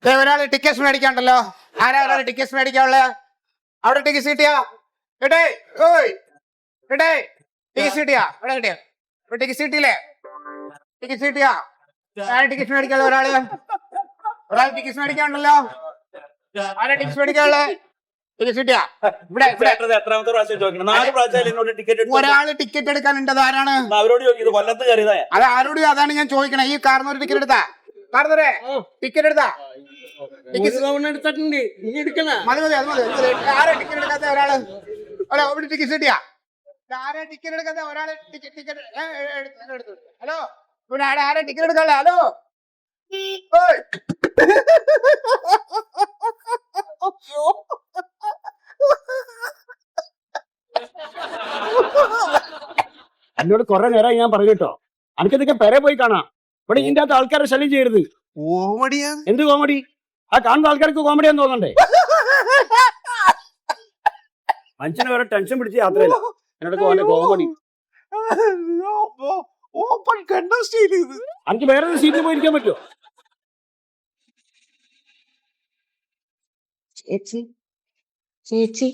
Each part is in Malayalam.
ഒരാള് ടിക്കറ്റ് മേടിക്കാണ്ടല്ലോ. ആരാ ഒരാൾ ടിക്കറ്റ് മേടിക്കാനുള്ള? അവിടെ ടിക്കറ്റ് കിട്ടിയാ? കേട്ടേ ഓയ് കേട്ടേ, ടിക്കറ്റ് കിട്ടിയാ? ഇവിടെ കിട്ടിയാ? ഇവിടെ ടിക്കറ്റ് കിട്ടിയില്ലേ? ടിക്കറ്റ് കിട്ടിയാ? ടിക്കറ്റ് മേടിക്കാനുള്ള ഒരാൾ ടിക്കറ്റ് മേടിക്കാണ്ടല്ലോ. ആരാ ടിക്കറ്റ് മേടിക്കാനുള്ള? ടിക്കറ്റ് കിട്ടിയാ? ഇവിടെ എത്രാമത്തെ പ്രാവശ്യം ചോദിക്കണം? 4 പ്രാവശ്യം എന്നോട് ടിക്കറ്റ്. ഒരാള് ടിക്കറ്റ് എടുക്കാനുണ്ടത്. ആരാണ്? അവരോട് ചോദിക്കുന്നത്. കൊല്ലത്ത് കയറിയതാ. അത് ആരോട്? അതാണ് ഞാൻ ചോദിക്കണേ. ഈ കാർന്നൊരു ടിക്കറ്റ് എടുത്താ? കാർന്നരെ ടിക്കറ്റ് എടുത്താ? എടുത്തിട്ടുണ്ട്. ഇനി എടുക്കണ മതി മതി അത് മതി. ആരാ ടിക്കറ്റ് എടുക്കാത്ത ഒരാള്? അല്ല ഇവിടെ ടിക്കറ്റ് കിട്ടിയാ? ആരാ ടിക്കറ്റ് എടുക്കാത്ത ഒരാള്? ടിക്കറ്റ് എടുത്തു. ഹലോ, പിന്നെ ആരാ ടിക്കറ്റ് എടുക്കാല്ലേ? ഹലോ എന്നോട് കുറെ നേരമായി ഞാൻ പറഞ്ഞു കേട്ടോ, അനക്കതൊക്കെ പെരെ പോയി കാണാം. ഇവിടെ ഇതിന്റെ അകത്ത് ആൾക്കാരെ ശല്യം ചെയ്യരുത്. കോമഡിയാണ്. എന്ത് കോമഡി? ആ കാണുന്ന ആൾക്കാർക്ക് കോമഡിയാന്ന് തോന്നണ്ടേ? മനുഷ്യനെ വേറെ ടെൻഷൻ പിടിച്ച് യാത്രയില്ല. എന്നോട് കോമഡി. ഓപ്പൺ കണ്ടോ സ്റ്റീൽ ഇത്? എനിക്ക് വേറൊരു സീറ്റിൽ പോയിരിക്കാൻ പറ്റുമോ? ചേച്ചി ചേച്ചി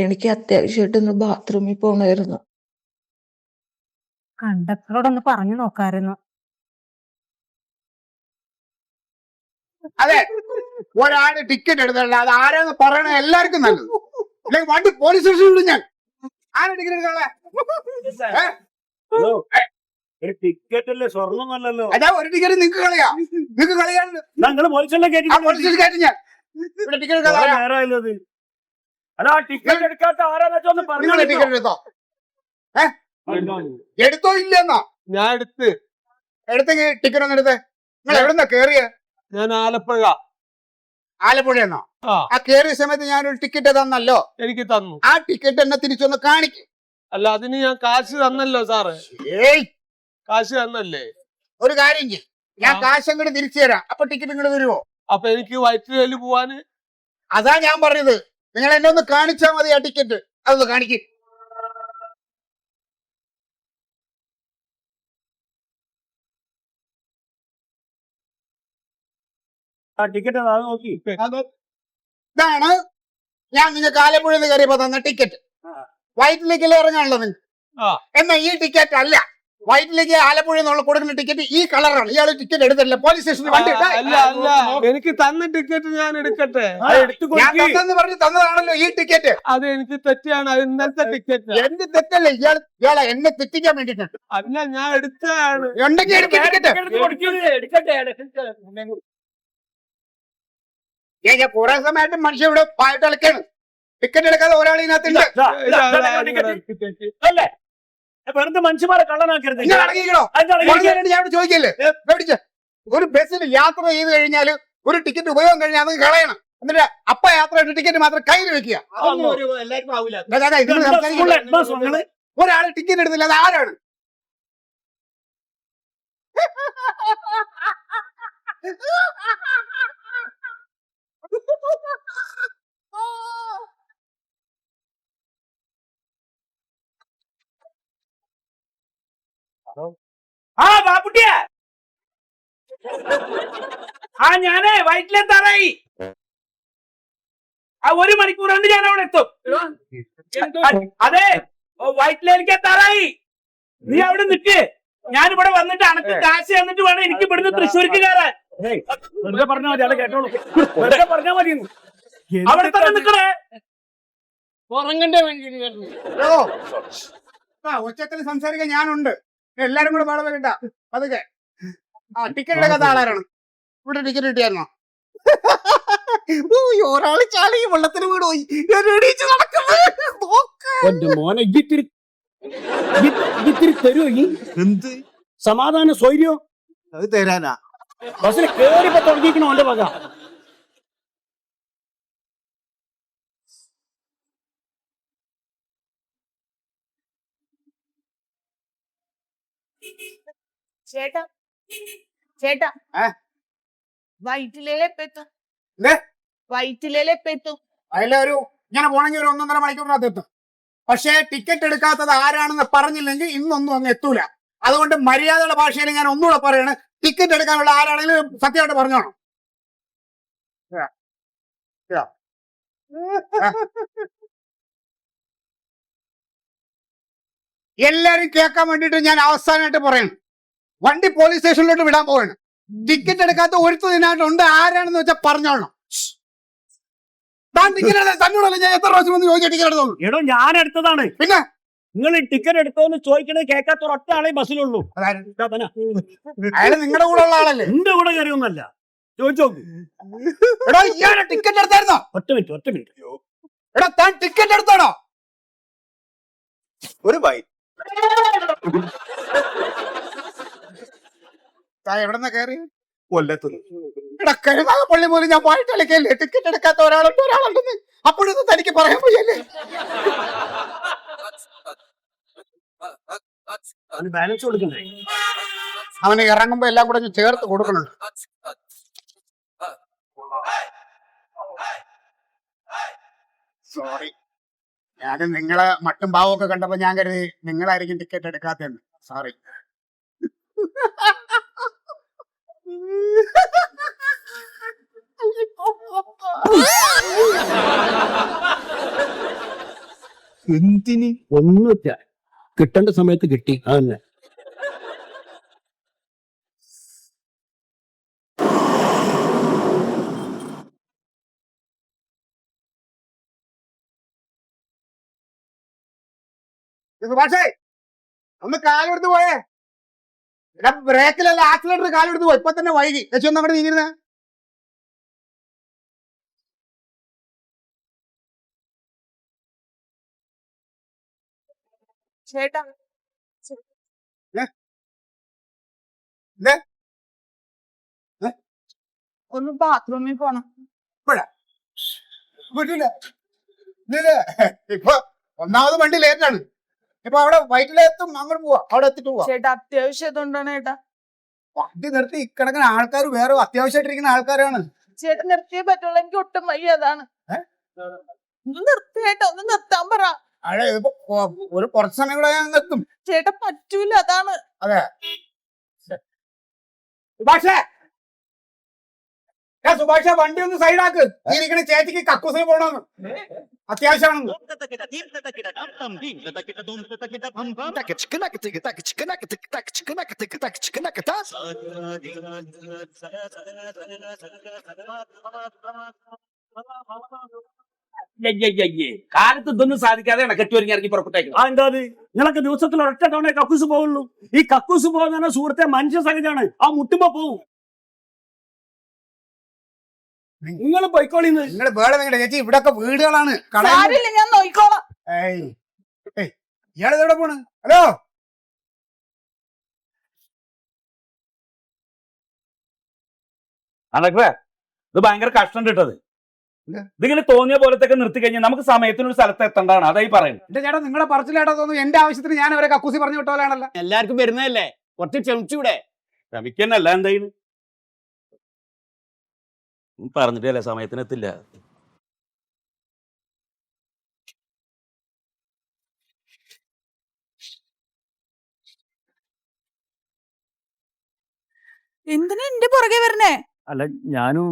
എനിക്ക് അത്യാവശ്യമായിട്ടൊന്ന് ബാത്റൂമിൽ പോണായിരുന്നു. കണ്ടക്ടറോടൊന്ന് പറഞ്ഞു നോക്കായിരുന്നു. അതെ, ഒരാള് ടിക്കറ്റ് എടുത്തല്ല. അത് ആരാന്ന് പറയണ എല്ലാവർക്കും നല്ലത്. അല്ലെങ്കിൽ വണ്ടി പോലീസ് സ്റ്റേഷനിൽ വിടും ഞാൻ. ആരാ ടിക്കറ്റ് എടുക്കാനുള്ള? ഒരു ടിക്കറ്റ് അല്ലേ, സ്വർണ്ണം അല്ലല്ലോ. അതാ ഒരു ടിക്കറ്റ് നിങ്ങൾക്ക് കളയാ. നിങ്ങൾക്ക് കളയാണ്ട് ഞങ്ങള് പോലീസിലെ പോലീസ് സ്റ്റേഷൻ കയറ്റി ഞാൻ. ഇവിടെ ടിക്കറ്റ് എടുക്കാതെ നേരമായത്. അല്ല ടിക്കറ്റ് എടുക്കാത്ത ആരാന്ന് വെച്ചാൽ നിങ്ങൾ ടിക്കറ്റ് എടുത്തോ? എടുത്തോ ഇല്ലെന്നോ? ഞാൻ എടുത്തെങ്കിൽ ടിക്കറ്റ് ഒന്ന് എടുത്തേ. നിങ്ങൾ എവിടെന്നാ കേറിയ? ഞാൻ ആലപ്പുഴ. ആലപ്പുഴയെന്നോ? ആ കേറിയ സമയത്ത് ഞാനൊരു ടിക്കറ്റ് തന്നല്ലോ. എനിക്ക് തന്നു. ആ ടിക്കറ്റ് എന്നെ തിരിച്ചൊന്ന് കാണിക്കും. അല്ല, അതിന് ഞാൻ കാശ് തന്നല്ലോ സാറ്. ഏയ്, കാശ് തന്നല്ലേ? ഒരു കാര്യം ചെയ്യും, ഞാൻ കാശ് അങ്ങോട്ട് തിരിച്ചു തരാം. അപ്പൊ ടിക്കറ്റ് ഇങ്ങോട്ട് വരുമോ? അപ്പൊ എനിക്ക് വയറ്റിൽ പോവാന്. അതാ ഞാൻ പറഞ്ഞത്, നിങ്ങൾ എന്നെ ഒന്ന് കാണിച്ചാ മതി. ആ ടിക്കറ്റ് അതൊന്ന് കാണിക്കും. ടിക്കറ്റ് നോക്കി. ഇതാണ് ഞാൻ നിങ്ങൾക്ക് ആലപ്പുഴയിൽ നിന്ന് കയറിയപ്പോ തന്ന ടിക്കറ്റ്. വയറ്റിലേക്കല്ലേ ഇറങ്ങാനുള്ളത് നിങ്ങൾക്ക്? എന്നാ ഈ ടിക്കറ്റ് അല്ല. വയറ്റിലേക്ക് ആലപ്പുഴയിൽ നിന്നുള്ള കൊടുക്കുന്ന ടിക്കറ്റ് ഈ കളറാണ്. ഇയാള് ടിക്കറ്റ് എടുത്തില്ല. പോലീസ് സ്റ്റേഷനിൽ വണ്ടി അല്ല അല്ല, എനിക്ക് തന്ന ടിക്കറ്റ് ഞാൻ എടുക്കട്ടെ. ഞാൻ പറഞ്ഞ് തന്നതാണല്ലോ ഈ ടിക്കറ്റ്. അത് എനിക്ക് തെറ്റാണ്. അത് ഇന്നത്തെ ടിക്കറ്റ്. എന്ത് തെറ്റല്ലേ? ഇയാളെ എന്നെ തെറ്റിക്കാൻ വേണ്ടിട്ടാണ്. അല്ല, ഞാൻ എടുത്തതാണ്. ഉണ്ടെങ്കിൽ ടിക്കറ്റ് ഞാൻ കുറെ സമയമായിട്ട് മനുഷ്യ ഇവിടെ പായിട്ട് കളിക്കാണ്. ടിക്കറ്റ് എടുക്കാതെ ഒരാൾ ഇതിനകത്തുണ്ട്. അല്ലേ വെറുതെ മനുഷ്യന്മാരെ കള്ളനാക്കരുത്. ഞാൻ ചോദിക്കല്ലേ, ഒരു ബസ്സിൽ യാത്ര ചെയ്ത് കഴിഞ്ഞാല് ഒരു ടിക്കറ്റ് ഉപയോഗം കഴിഞ്ഞാൽ അത് കളയണം. എന്നിട്ട് അപ്പ യാത്രയുടെ ടിക്കറ്റ് മാത്രം കയ്യിൽ വെക്കുക. ഒരാൾ ടിക്കറ്റ് എടുത്തില്ല. അത് ആരാണ്? ആ ബാപ്പുട്ടിയാ, ഞാനേ വയറ്റിലെത്താറായി. 1 മണിക്കൂർ കൊണ്ട് ഞാൻ അവിടെ എത്തും. അതെ, വയറ്റിലേക്ക് എത്താറായി. നീ അവിടെ നിൽക്ക്. ഞാനിവിടെ വന്നിട്ട് അനക്ക് കാശ് തന്നിട്ട് വേണം എനിക്ക് ഇവിടുന്ന് തൃശ്ശൂർക്ക് കയറാൻ. പറഞ്ഞാൽ മതി. അവിടെ കേട്ടോളൂ. പറഞ്ഞാൽ മതി. അവിടെ തന്നെ നിൽക്കണേ. ഉച്ചത്തിൽ സംസാരിക്കാൻ ഞാനുണ്ട്. എല്ലാരും കൂടെ പാടെ വരണ്ട. അതൊക്കെ ടിക്കറ്റ് എടുക്കാത്ത ആളാരാണ്? ഇവിടെ ടിക്കറ്റ് കിട്ടിയായിരുന്നോ? ഒരാള് ചാടി വെള്ളത്തിന് വീട് പോയി ഞാൻ എണീച്ച് നടക്കുന്നു. നോക്ക്. എന്റെ മോനെ ഇത്തിരി തരുമോ ഈ എന്ത് സമാധാന സൗകര്യോ അത് തരാനാ? ബസ്സിൽ കേറിപ്പോ തുടങ്ങിക്കണോ അവന്റെ വക? ചേട്ടാ ചേട്ടാ ഏ? വൈറ്റിലേ പെത്തു എന്തേ? വൈറ്റിലേ പെത്തു അതിലൊരു ഇങ്ങനെ പോണെങ്കിൽ ഒരു 1.5 മണിക്കൂറിനകത്ത് എത്തും. പക്ഷേ ടിക്കറ്റ് എടുക്കാത്തത് ആരാണെന്ന് പറഞ്ഞില്ലെങ്കിൽ ഇന്നൊന്നും അങ്ങ് എത്തൂല. അതുകൊണ്ട് മര്യാദയുടെ ഭാഷയിൽ ഞാൻ ഒന്നുകൂടെ പറയാണ്, ടിക്കറ്റ് എടുക്കാനുള്ള ആരാണെങ്കിലും സത്യമായിട്ട് പറഞ്ഞോണം. എല്ലാരും കേൾക്കാൻ വേണ്ടിട്ട് ഞാൻ അവസാനമായിട്ട് പറയണം, വണ്ടി പോലീസ് സ്റ്റേഷനിലോട്ട് വിടാൻ പോവാണ്. ടിക്കറ്റ് എടുക്കാത്ത ഒരുത്തതിനായിട്ടുണ്ട്, ആരാണെന്ന് വെച്ചാൽ പറഞ്ഞോളണം. തന്നോടല്ല ഞാൻ എത്ര പ്രാവശ്യം വന്ന് ചോദിച്ച ടിക്കറ്റ് എടുത്തോളൂ. എടോ ഞാൻ എടുത്തതാണ്. പിന്നെ നിങ്ങൾ ടിക്കറ്റ് എടുത്തോന്ന് ചോദിക്കണത് കേൾക്കാത്ത ഒരൊറ്റ ആളെ ബസ്സിലുള്ളൂ. അയാള് നിങ്ങളുടെ കൂടെ ഉള്ള ആളല്ലേ? എന്റെ കൂടെ കയറിയൊന്നല്ല. ചോദിച്ചു നോക്ക്. എടാ ഇയാളെ ടിക്കറ്റ് എടുത്തായിരുന്നോ? ഒറ്റ മിനിറ്റ്. എടാ താൻ ടിക്കറ്റ് എടുത്തോണോ? ഒരു ബൈ താൻ എവിടെന്നാ കയറി? കൊല്ലത്തുനിന്ന്. എടാ കരുനാഗപ്പള്ളി പോലും ഞാൻ പോയിട്ട് കളിക്കല്ലേ, ടിക്കറ്റ് എടുക്കാത്ത ഒരാളുണ്ടെന്ന് അപ്പോഴൊന്നും തനിക്ക് പറയാൻ പോയല്ലേ? ബാലൻസ് കൊടുക്കണ്ടേ? അവന് ഇറങ്ങുമ്പോ എല്ലാം കൂടെ ഒന്ന് ചേർത്ത് കൊടുക്കണുണ്ട്. സോറി, ഞാൻ നിങ്ങളെ മട്ടും ഭാവവും ഒക്കെ കണ്ടപ്പോ ഞാൻ കരുതി നിങ്ങളായിരിക്കും ടിക്കറ്റ് എടുക്കാത്തെന്ന്. സോറി. എന്തിന്? ഒന്നുമില്ല, കിട്ടേണ്ട സമയത്ത് കിട്ടി. അതന്നെ. സുഭാഷേ ഒന്ന് കാലെടുത്ത് പോയേ. എടാ ബ്രേക്കിലല്ല ആക്സിലേറ്റർ കാലെടുത്ത് പോയി. ഇപ്പൊ തന്നെ വൈകി. ചേച്ചി ഒന്ന് അങ്ങോട്ട് നീങ്ങിരുന്നേ. ചേട്ടാ ഒന്ന് ബാത്റൂമിൽ പോണം. പറ്റൂല. ഇപ്പൊ ഒന്നാമത് വണ്ടി ലേറ്റാണ്. ഇപ്പൊ അവിടെ വൈറ്റിലെത്തും, അങ്ങോട്ട് പോവാ. അവിടെ എത്തിട്ട് പോവാ. ചേട്ടാ അത്യാവശ്യം ഇതുകൊണ്ടാണ് ചേട്ടാ. വണ്ടി നിർത്തി ഇക്കിടക്കുന്ന ആൾക്കാർ വേറെ അത്യാവശ്യമായിട്ടിരിക്കുന്ന ആൾക്കാരാണ്. ചേട്ടൻ നിർത്തിയേ പറ്റുള്ളൂ, എനിക്ക് ഒട്ടും വയ്യ. അതാണ്. ഒന്ന് നിർത്തി ചേട്ടാ, ഒന്ന് നിർത്താൻ പറ. അവിടെ ഇപ്പൊ ഒരു കുറച്ച് സമയം കൂടെ ഞാൻ നിർത്തും. ചേട്ടാ പറ്റൂല, അതാണ്. അതെ സുഭാഷേ, സുഭാഷ വണ്ടി ഒന്ന് സൈഡാക്ക്. ഈ ഇരിക്കണ ചേച്ചിക്ക് കക്കൂസിൽ പോകണമെന്ന് അത്യാവശ്യമാണെന്ന്. കാലത്ത് ഇതൊന്നും സാധിക്കാതെ ഇണക്കെട്ടി ഒരുങ്ങി ഇറങ്ങി പുറപ്പെട്ടേക്കും. ആ എന്താ നിങ്ങളൊക്കെ ദിവസത്തിൽ ഒരൊറ്റ തവണ കക്കൂസ് പോകുള്ളൂ. ഈ കക്കൂസ് പോകുന്ന സുഹൃത്തെ മനുഷ്യ സഹജാണ്. ആ മുട്ടുമ്പോ പോവും. നിങ്ങൾ പൊയ്ക്കോളിന്ന്. നിങ്ങൾ വേറെ നിങ്ങളുടെ ചേച്ചി, ഇവിടെ ഒക്കെ വീടുകളാണ്. സാരില്ല, ഞാൻ നോക്കിക്കോളാം. ഇയാള് എവിടെ പോണ്? ഹലോ, അതൊക്കെ ഇത് ഭയങ്കര കഷ്ടം കിട്ടത്. ഇതിങ്ങനെ തോന്നിയ പോലത്തൊക്കെ നിർത്തി കഴിഞ്ഞാൽ നമുക്ക് സമയത്തിനൊരു സ്ഥലത്ത് എത്തേണ്ടതാണ്. അതായി പറയുന്നത്. എന്റെ ചേട്ടാ നിങ്ങളെ പറച്ചിലേട്ടാ തോന്നുന്നു എന്റെ ആവശ്യത്തിന് ഞാൻ അവരെ കക്കൂസി പറഞ്ഞു വിട്ടോലാണല്ലോ. എല്ലാവർക്കും വരുന്നതല്ലേ, കുറച്ച് ക്ഷമിച്ചൂടെ? ശ്രമിക്കന്നല്ല എന്തായാലും പറഞ്ഞിട്ടല്ലേ സമയത്തിനെത്തില്ല. എന്തിനാ എന്റെ പുറകെ വരണേ? അല്ല ഞാനും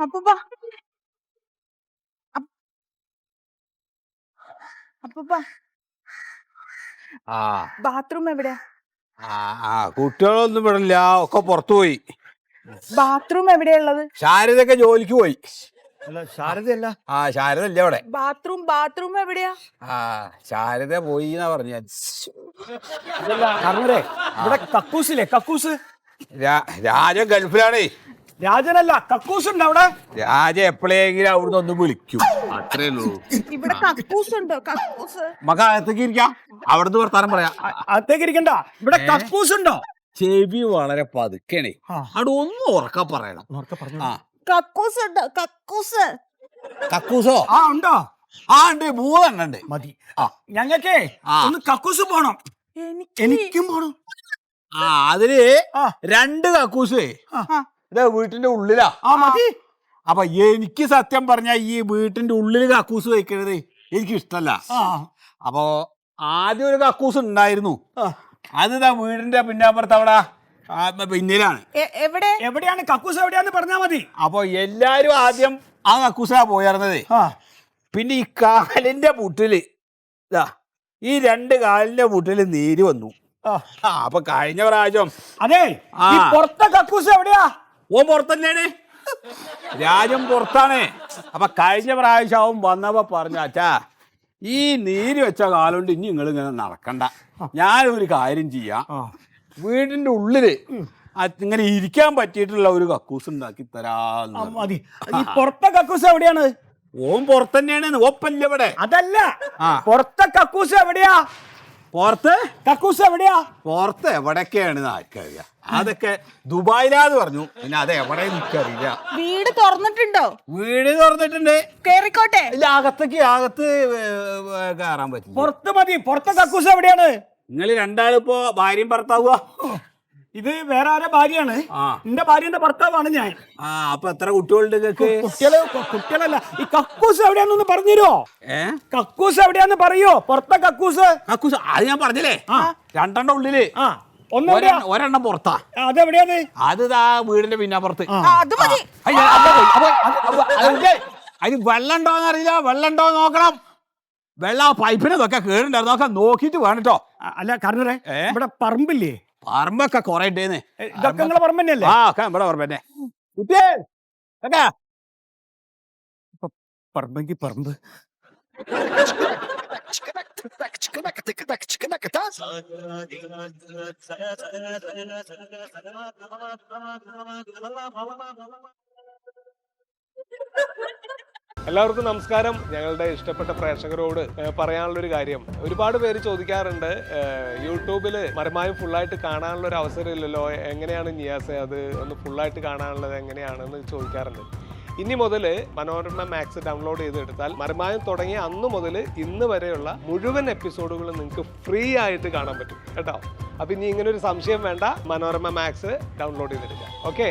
അപ്പൂപ്പ അപ്പൂപ്പ ബാത്റൂം എവിടെയാ? കുട്ടികളൊന്നും വിടില്ല, ഒക്കെ പുറത്തു പോയി. ബാത്റൂം എവിടെയുള്ളത്? ശാരദൊക്കെ ജോലിക്ക് പോയി. ശാരദയല്ല. ആ ശാരദ ഇല്ല അവിടെ. ബാത്റൂം എവിടെയാ? ആ ശാരദ പോയി എന്നാ പറഞ്ഞ. കർണരെ ഇവിടെ കക്കൂസില്ലേ? കക്കൂസ്. രാജ ഗൾഫിലാണേ. രാജനല്ല, കക്കൂസ് ഉണ്ട് അവിടെ. രാജ എപ്പോഴെങ്കിലും അവിടുന്ന് ഒന്ന് വിളിക്കും, അത്രേ ഉള്ളൂ. ഇവിടെ കക്കൂസ് ഉണ്ടോ? കക്കൂസ് നമുക്ക് അകത്തേക്ക് ഇരിക്കാം, അവിടുന്ന് വർത്താനം പറയാം. അകത്തേക്ക് ഇരിക്കണ്ട, ഇവിടെ കക്കൂസ് ഉണ്ടോ? ചെവി വളരെ പതുക്കണേ, അവിടെ ഒന്നും ഉറക്ക പറയണം. ആ കക്കൂസ് ഉണ്ടോ? കക്കൂസ് കക്കൂസോ? ആ ഉണ്ടോ? ആ ഉണ്ട്, 3 എണ്ണം ഉണ്ട്. മതി. ആ ഞങ്ങക്കേ ഒന്ന് കക്കൂസ് പോണം. എനിക്കും പോണം. ആ അതില് ആ. 2 കക്കൂസ് ഇതാ വീട്ടിന്റെ ഉള്ളിലാ. ആ മതി. അപ്പൊ എനിക്ക് സത്യം പറഞ്ഞ ഈ വീട്ടിന്റെ ഉള്ളിൽ കക്കൂസ് വയ്ക്കണത് എനിക്ക് ഇഷ്ടല്ല. അപ്പൊ ആദ്യം ഒരു കക്കൂസ് ഉണ്ടായിരുന്നു, അത് ഇതാ വീടിന്റെ പിന്നാമ്പുറത്ത് അവിടെ പിന്നിലാണ്. എവിടെയാണ് കക്കൂസ്? എവിടെയാന്ന് പറഞ്ഞാ മതി. അപ്പൊ എല്ലാരും ആദ്യം ആ കക്കൂസാ പോയിരുന്നത്. പിന്നെ ഈ കാലിന്റെ മുട്ടില് ഇതാ ഈ 2 കാലിന്റെ മുട്ടില് നീര് വന്നു. അപ്പൊ കഴിഞ്ഞ പ്രാവശ്യം അതെ ഈ പുറത്തെ കക്കൂസ് എവിടെയാ? ഓൻ പുറത്തന്നെയാണ്, രാജൻ പുറത്താണ്. അപ്പൊ കഴിഞ്ഞ പ്രാവശ്യം അവൻ വന്നപ്പോ പറഞ്ഞ അച്ഛാ ഈ നീര് വെച്ച കാലുകൊണ്ട് ഇനി നിങ്ങൾ ഇങ്ങനെ നടക്കണ്ട, ഞാനൊരു കാര്യം ചെയ്യാം, വീടിന്റെ ഉള്ളില് ഇങ്ങനെ ഇരിക്കാൻ പറ്റിയിട്ടുള്ള ഒരു കക്കൂസ് ഉണ്ടാക്കി തരാന്ന്. മതി. ഈ പുറത്തെ കക്കൂസ് എവിടെയാണ്? ഓൻ പുറത്തന്നെയാണ്, ഓപ്പല്ല ഇവിടെ. അതല്ല, പുറത്തെ കക്കൂസ് എവിടെയാ? പുറത്ത് കക്കൂസ് എവിടെയാ? പുറത്ത് എവിടെയൊക്കെയാണ് ആർക്കറിയാം. അതൊക്കെ ദുബായിലാന്ന് പറഞ്ഞു, പിന്നെ അത് എവിടെ എനിക്കറിയില്ല. വീട് തുറന്നിട്ടുണ്ടോ? വീട് തുറന്നിട്ടുണ്ട്, കേറിക്കോട്ടെ. ഇല്ല അകത്ത് കയറാൻ പറ്റില്ല. പുറത്ത് മതി. പുറത്തെ കക്കൂസ് എവിടെയാണ്? നിങ്ങൾ രണ്ടാളിപ്പോ ഭാര്യയും ഭർത്താവുക. ഇത് വേറെ ആരെ ഭാര്യയാണ്? എന്റെ ഭാര്യന്റെ ഭർത്താവാണ് ഞാൻ. അപ്പൊ എത്ര കുട്ടികളുണ്ട് നിങ്ങൾക്ക്? കുട്ടികളല്ല. ഈ കക്കൂസ് എവിടെയാന്നൊന്ന് പറഞ്ഞുതരുമോ? കക്കൂസ് എവിടെയാന്ന് പറയോ? പുറത്തെ കക്കൂസ്. കക്കൂസ് അത് ഞാൻ പറഞ്ഞില്ലേ, 2 ഉള്ളില്, ഒരെണ്ണം പുറത്താ. അതെവിടെയാണ്? അത് വീടിന്റെ പിന്നാപ്പുറത്ത്. അത് മതി. അതിന് വെള്ളം ഉണ്ടോന്ന് അറിയില്ല, വെള്ളം ഉണ്ടോ നോക്കണം. വെള്ളം ആ പൈപ്പിനൊക്കെ കേടുണ്ടായിരുന്നു, നോക്കാൻ നോക്കിട്ട് വേണം കേട്ടോ. അല്ല കർണറെ, ഇവിടെ പറമ്പില്ലേ? പറമ്പൊക്കെ കൊറേ ഉണ്ടേന്ന്. ഇതൊക്കെ നിങ്ങളെ പറമ്പ് തന്നെയല്ലേ? ഇവിടെ പറമ്പ് തന്നെ. കുട്ടിയേ പറമ്പെങ്കിൽ പറമ്പ്. എല്ലാവർക്കും നമസ്കാരം. ഞങ്ങളുടെ ഇഷ്ടപ്പെട്ട പ്രേക്ഷകരോട് പറയാനുള്ളൊരു കാര്യം, ഒരുപാട് പേര് ചോദിക്കാറുണ്ട് യൂട്യൂബിൽ മരമായും ഫുള്ളായിട്ട് കാണാനുള്ള ഒരു അവസരം ഇല്ലല്ലോ, എങ്ങനെയാണ് നിയാസെ അത് ഒന്ന് ഫുള്ളായിട്ട് കാണാനുള്ളത് എങ്ങനെയാണെന്ന് ചോദിക്കാറുണ്ട്. ഇനി മുതൽ മനോരമ മാക്സ് ഡൗൺലോഡ് ചെയ്തെടുത്താൽ മരമായം തുടങ്ങിയ അന്ന് മുതൽ ഇന്ന് വരെയുള്ള മുഴുവൻ എപ്പിസോഡുകളും നിങ്ങൾക്ക് ഫ്രീ ആയിട്ട് കാണാൻ പറ്റും കേട്ടോ. അപ്പം ഇനി ഇങ്ങനെ ഒരു സംശയം വേണ്ട, മനോരമ മാക്സ് ഡൗൺലോഡ് ചെയ്തെടുക്കാം. ഓക്കെ.